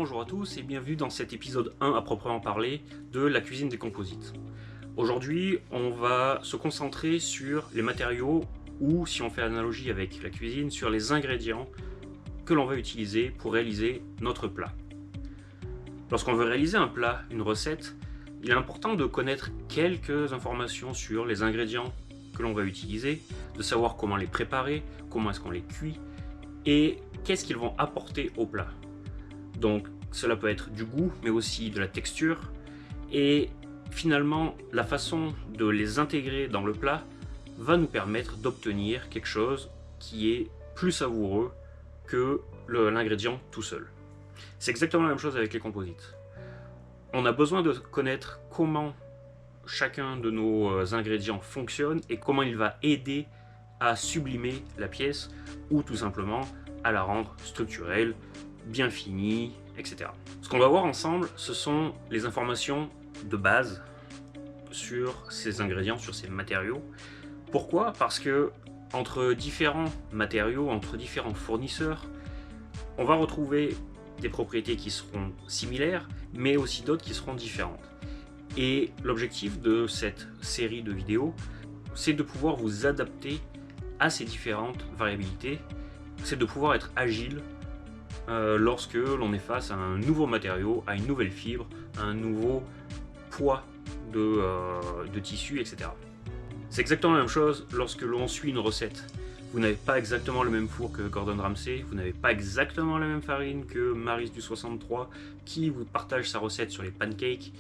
Bonjour à tous et bienvenue dans cet épisode 1 à proprement parler de la cuisine des composites. Aujourd'hui, on va se concentrer sur les matériaux ou, si on fait analogie avec la cuisine, sur les ingrédients que l'on va utiliser pour réaliser notre plat. Lorsqu'on veut réaliser un plat, une recette, il est important de connaître quelques informations sur les ingrédients que l'on va utiliser, de savoir comment les préparer, comment est-ce qu'on les cuit et qu'est-ce qu'ils vont apporter au plat. Donc cela peut être du goût, mais aussi de la texture, et finalement la façon de les intégrer dans le plat va nous permettre d'obtenir quelque chose qui est plus savoureux que l'ingrédient tout seul. C'est exactement la même chose avec les composites. On a besoin de connaître comment chacun de nos ingrédients fonctionne et comment il va aider à sublimer la pièce ou tout simplement à la rendre structurelle, bien finie, etc. Ce qu'on va voir ensemble, ce sont les informations de base sur ces ingrédients, sur ces matériaux. Pourquoi? Parce que entre différents matériaux, entre différents fournisseurs, on va retrouver des propriétés qui seront similaires, mais aussi d'autres qui seront différentes. Et l'objectif de cette série de vidéos, c'est de pouvoir vous adapter à ces différentes variabilités, c'est de pouvoir être agile lorsque l'on est face à un nouveau matériau, à une nouvelle fibre, à un nouveau poids de tissu, etc. C'est exactement la même chose lorsque l'on suit une recette. Vous n'avez pas exactement le même four que Gordon Ramsay, vous n'avez pas exactement la même farine que Maryse du 63 qui vous partage sa recette sur les pancakes.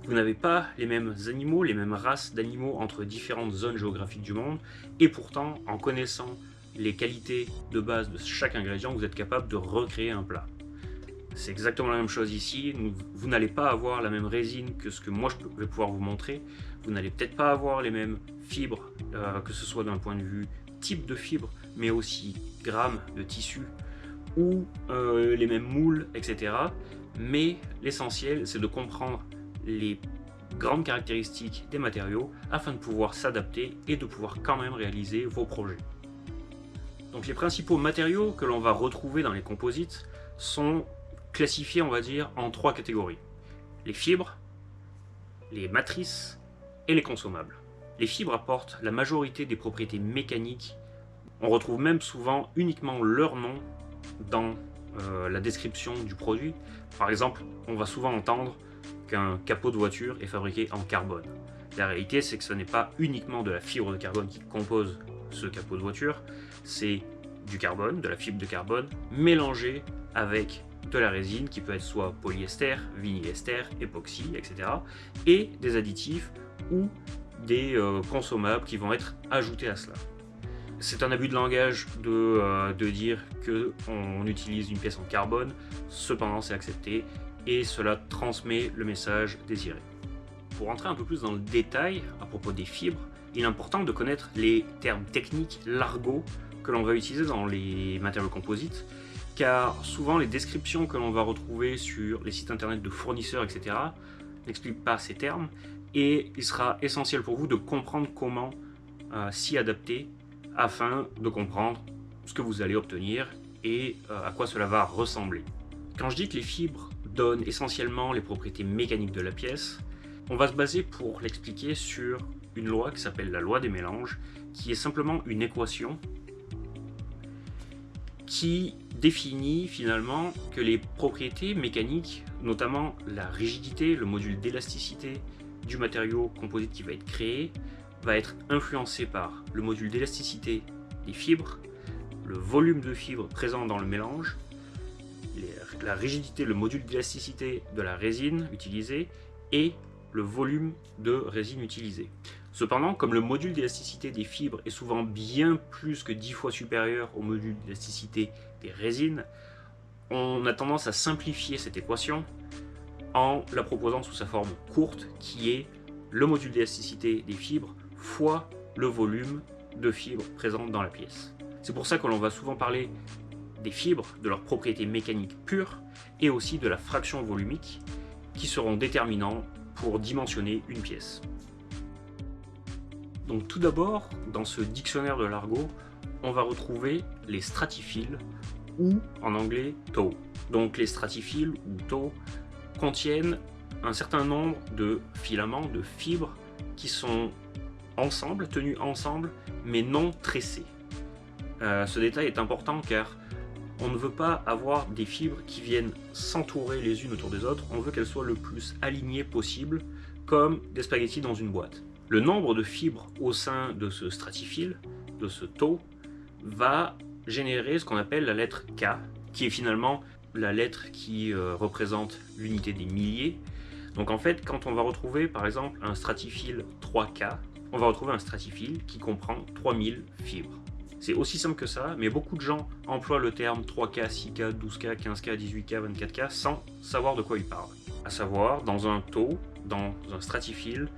Vous n'avez pas les mêmes animaux, les mêmes races d'animaux entre différentes zones géographiques du monde, et pourtant, en connaissant les qualités de base de chaque ingrédient, vous êtes capable de recréer un plat. C'est exactement la même chose ici. Vous n'allez pas avoir la même résine que ce que moi je vais pouvoir vous montrer. Vous n'allez peut-être pas avoir les mêmes fibres, que ce soit d'un point de vue type de fibre, mais aussi grammes de tissu, ou les mêmes moules, etc. Mais l'essentiel, c'est de comprendre les grandes caractéristiques des matériaux afin de pouvoir s'adapter et de pouvoir quand même réaliser vos projets. Donc les principaux matériaux que l'on va retrouver dans les composites sont classifiés, on va dire, en trois catégories. Les fibres, les matrices et les consommables. Les fibres apportent la majorité des propriétés mécaniques. On retrouve même souvent uniquement leur nom dans la description du produit. Par exemple, on va souvent entendre qu'un capot de voiture est fabriqué en carbone. La réalité, c'est que ce n'est pas uniquement de la fibre de carbone qui compose ce capot de voiture, c'est du carbone, de la fibre de carbone, mélangée avec de la résine qui peut être soit polyester, vinylester, époxy, etc. et des additifs ou des consommables qui vont être ajoutés à cela. C'est un abus de langage de dire qu'on utilise une pièce en carbone, cependant c'est accepté et cela transmet le message désiré. Pour rentrer un peu plus dans le détail à propos des fibres, il est important de connaître les termes techniques, l'argot que l'on va utiliser dans les matériaux composites, car souvent les descriptions que l'on va retrouver sur les sites internet de fournisseurs, etc. n'expliquent pas ces termes, et il sera essentiel pour vous de comprendre comment s'y adapter afin de comprendre ce que vous allez obtenir et à quoi cela va ressembler. Quand je dis que les fibres donnent essentiellement les propriétés mécaniques de la pièce, on va se baser pour l'expliquer sur une loi qui s'appelle la loi des mélanges, qui est simplement une équation qui définit finalement que les propriétés mécaniques, notamment la rigidité, le module d'élasticité du matériau composite qui va être créé, va être influencé par le module d'élasticité des fibres, le volume de fibres présent dans le mélange, la rigidité, le module d'élasticité de la résine utilisée et le volume de résine utilisée. Cependant, comme le module d'élasticité des fibres est souvent bien plus que 10 fois supérieur au module d'élasticité des résines, on a tendance à simplifier cette équation en la proposant sous sa forme courte, qui est le module d'élasticité des fibres fois le volume de fibres présentes dans la pièce. C'est pour ça que l'on va souvent parler des fibres, de leurs propriétés mécaniques pures, et aussi de la fraction volumique, qui seront déterminants pour dimensionner une pièce. Donc tout d'abord, dans ce dictionnaire de l'argot, on va retrouver les stratifils ou en anglais tow. Donc les stratifiles ou tow contiennent un certain nombre de filaments, de fibres qui sont ensemble, tenus ensemble, mais non tressés. Ce détail est important car on ne veut pas avoir des fibres qui viennent s'entourer les unes autour des autres, on veut qu'elles soient le plus alignées possible, comme des spaghettis dans une boîte. Le nombre de fibres au sein de ce stratifile, de ce tow, va générer ce qu'on appelle la lettre K, qui est finalement la lettre qui représente l'unité des milliers. Donc en fait, quand on va retrouver par exemple un stratifile 3K, on va retrouver un stratifile qui comprend 3000 fibres. C'est aussi simple que ça, mais beaucoup de gens emploient le terme 3K, 6K, 12K, 15K, 18K, 24K sans savoir de quoi ils parlent. À savoir, dans un tow, dans un stratifile,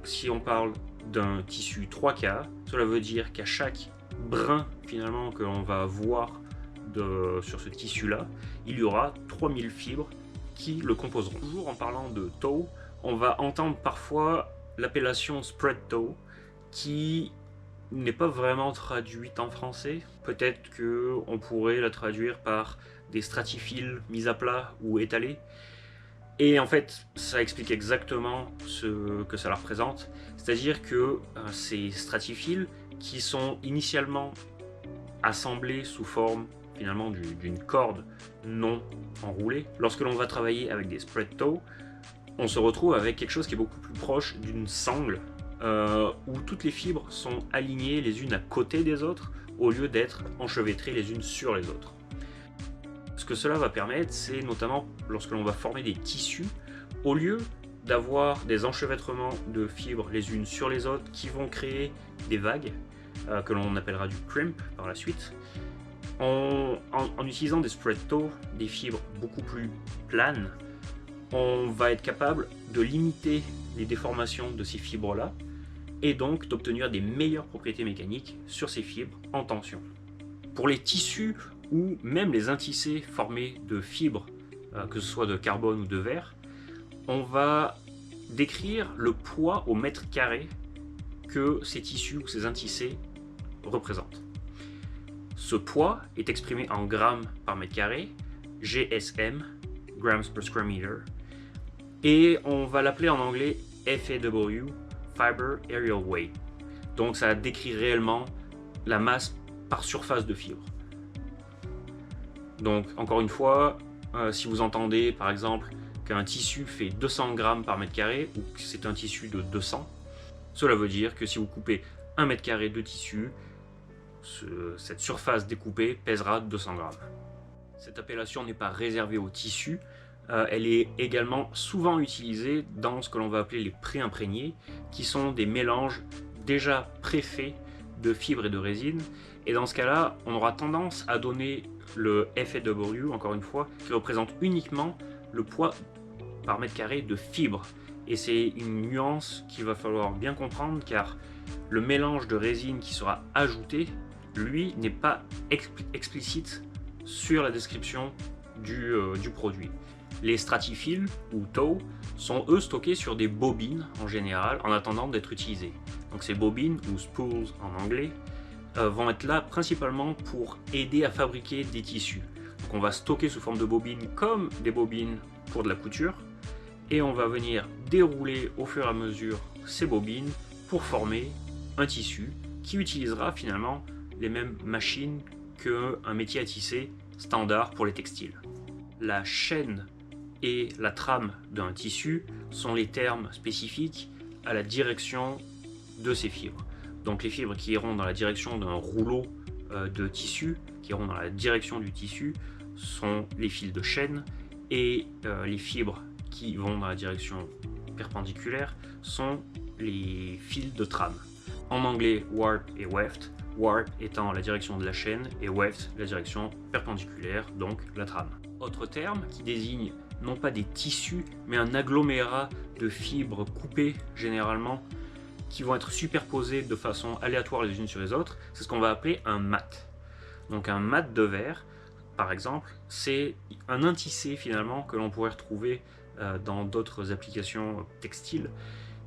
si on parle d'un tissu 3K, cela veut dire qu'à chaque brin finalement que l'on va voir sur ce tissu-là, il y aura 3000 fibres qui le composeront. Toujours en parlant de tow, on va entendre parfois l'appellation spread tow qui n'est pas vraiment traduite en français. Peut-être qu'on pourrait la traduire par des stratifiles mis à plat ou étalés. Et en fait, ça explique exactement ce que ça représente. C'est-à-dire que ces stratifiles qui sont initialement assemblés sous forme finalement d'une corde non enroulée, lorsque l'on va travailler avec des spread tow, on se retrouve avec quelque chose qui est beaucoup plus proche d'une sangle, où toutes les fibres sont alignées les unes à côté des autres, au lieu d'être enchevêtrées les unes sur les autres. Ce que cela va permettre, c'est notamment lorsque l'on va former des tissus, au lieu d'avoir des enchevêtrements de fibres les unes sur les autres qui vont créer des vagues, que l'on appellera du crimp par la suite, en utilisant des spread tow, des fibres beaucoup plus planes, on va être capable de limiter les déformations de ces fibres-là et donc d'obtenir des meilleures propriétés mécaniques sur ces fibres en tension. Pour les tissus ou même les intissés formés de fibres, que ce soit de carbone ou de verre, on va décrire le poids au mètre carré que ces tissus ou ces intissés représentent. Ce poids est exprimé en grammes par mètre carré, GSM, grams per square meter, et on va l'appeler en anglais FAW, Fiber Areal Weight. Donc ça décrit réellement la masse par surface de fibre. Donc encore une fois, si vous entendez par exemple qu'un tissu fait 200 grammes par mètre carré ou que c'est un tissu de 200, cela veut dire que si vous coupez 1 mètre carré de tissu, cette surface découpée pèsera 200 grammes. Cette appellation n'est pas réservée au tissu, elle est également souvent utilisée dans ce que l'on va appeler les pré-imprégnés, qui sont des mélanges déjà préfaits de fibres et de résine. Et dans ce cas-là, on aura tendance à donner le FAW, encore une fois, qui représente uniquement le poids par mètre carré de fibres. Et c'est une nuance qu'il va falloir bien comprendre, car le mélange de résine qui sera ajouté, lui, n'est pas explicite sur la description du produit. Les stratifiles ou tow sont eux stockés sur des bobines en général en attendant d'être utilisés. Donc ces bobines ou spools en anglais vont être là principalement pour aider à fabriquer des tissus. Donc on va stocker sous forme de bobines comme des bobines pour de la couture et on va venir dérouler au fur et à mesure ces bobines pour former un tissu qui utilisera finalement les mêmes machines qu'un métier à tisser standard pour les textiles. La chaîne et la trame d'un tissu sont les termes spécifiques à la direction de ces fibres. Donc les fibres qui iront dans la direction d'un rouleau de tissu, qui iront dans la direction du tissu, sont les fils de chaîne, et les fibres qui vont dans la direction perpendiculaire sont les fils de trame. En anglais, warp et weft, warp étant la direction de la chaîne et weft la direction perpendiculaire, donc la trame. Autre terme qui désigne non pas des tissus, mais un agglomérat de fibres coupées généralement, qui vont être superposées de façon aléatoire les unes sur les autres, c'est ce qu'on va appeler un mat. Donc un mat de verre, par exemple, c'est un intissé finalement que l'on pourrait retrouver dans d'autres applications textiles,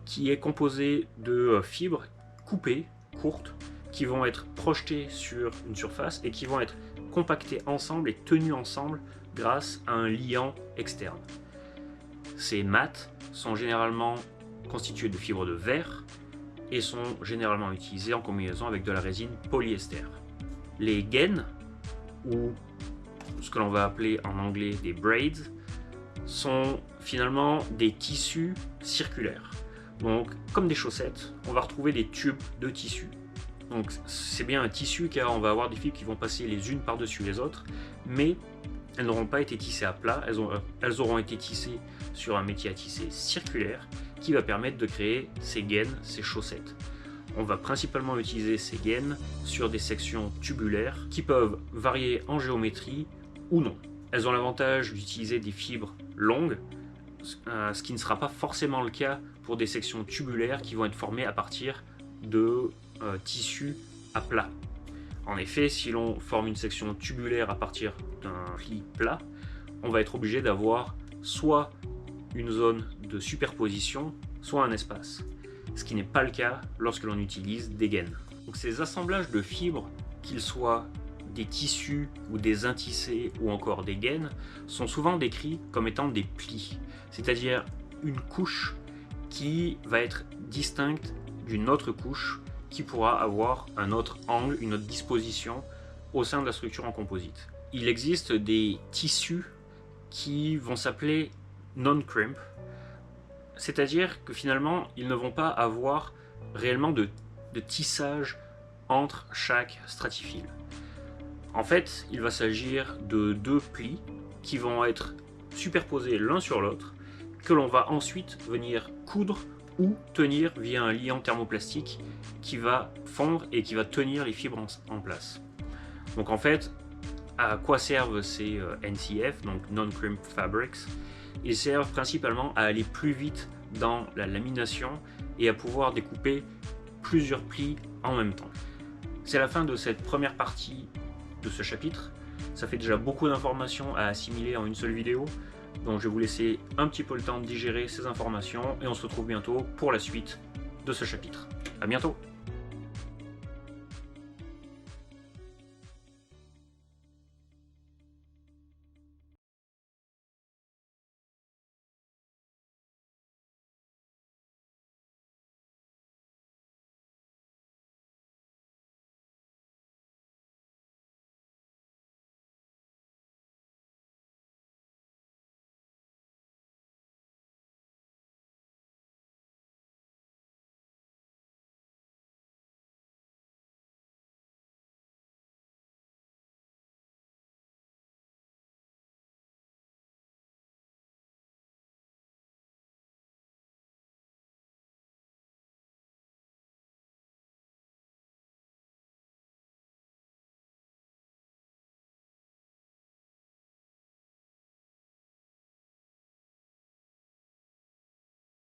qui est composé de fibres coupées, courtes, qui vont être projetées sur une surface et qui vont être compactés ensemble et tenus ensemble grâce à un liant externe. Ces mats sont généralement constitués de fibres de verre et sont généralement utilisés en combinaison avec de la résine polyester. Les gaines, ou ce que l'on va appeler en anglais des braids, sont finalement des tissus circulaires. Donc, comme des chaussettes, on va retrouver des tubes de tissu. Donc, c'est bien un tissu car on va avoir des fibres qui vont passer les unes par-dessus les autres, mais elles n'auront pas été tissées à plat, elles auront été tissées sur un métier à tisser circulaire qui va permettre de créer ces gaines, ces chaussettes. On va principalement utiliser ces gaines sur des sections tubulaires qui peuvent varier en géométrie ou non. Elles ont l'avantage d'utiliser des fibres longues, ce qui ne sera pas forcément le cas pour des sections tubulaires qui vont être formées à partir de tissus à plat. En effet, si l'on forme une section tubulaire à partir d'un pli plat, on va être obligé d'avoir soit une zone de superposition, soit un espace. Ce qui n'est pas le cas lorsque l'on utilise des gaines. Donc ces assemblages de fibres, qu'ils soient des tissus ou des intissés ou encore des gaines, sont souvent décrits comme étant des plis, c'est-à-dire une couche qui va être distincte d'une autre couche qui pourra avoir un autre angle, une autre disposition au sein de la structure en composite. Il existe des tissus qui vont s'appeler non-crimp, c'est-à-dire que finalement ils ne vont pas avoir réellement de tissage entre chaque stratifile. En fait, il va s'agir de deux plis qui vont être superposés l'un sur l'autre, que l'on va ensuite venir coudre ou tenir via un liant thermoplastique qui va fondre et qui va tenir les fibres en place. Donc en fait, à quoi servent ces NCF, donc Non-Crimp Fabrics? Ils servent principalement à aller plus vite dans la lamination et à pouvoir découper plusieurs plis en même temps. C'est la fin de cette première partie de ce chapitre. Ça fait déjà beaucoup d'informations à assimiler en une seule vidéo, donc je vais vous laisser un petit peu le temps de digérer ces informations et on se retrouve bientôt pour la suite de ce chapitre. À bientôt!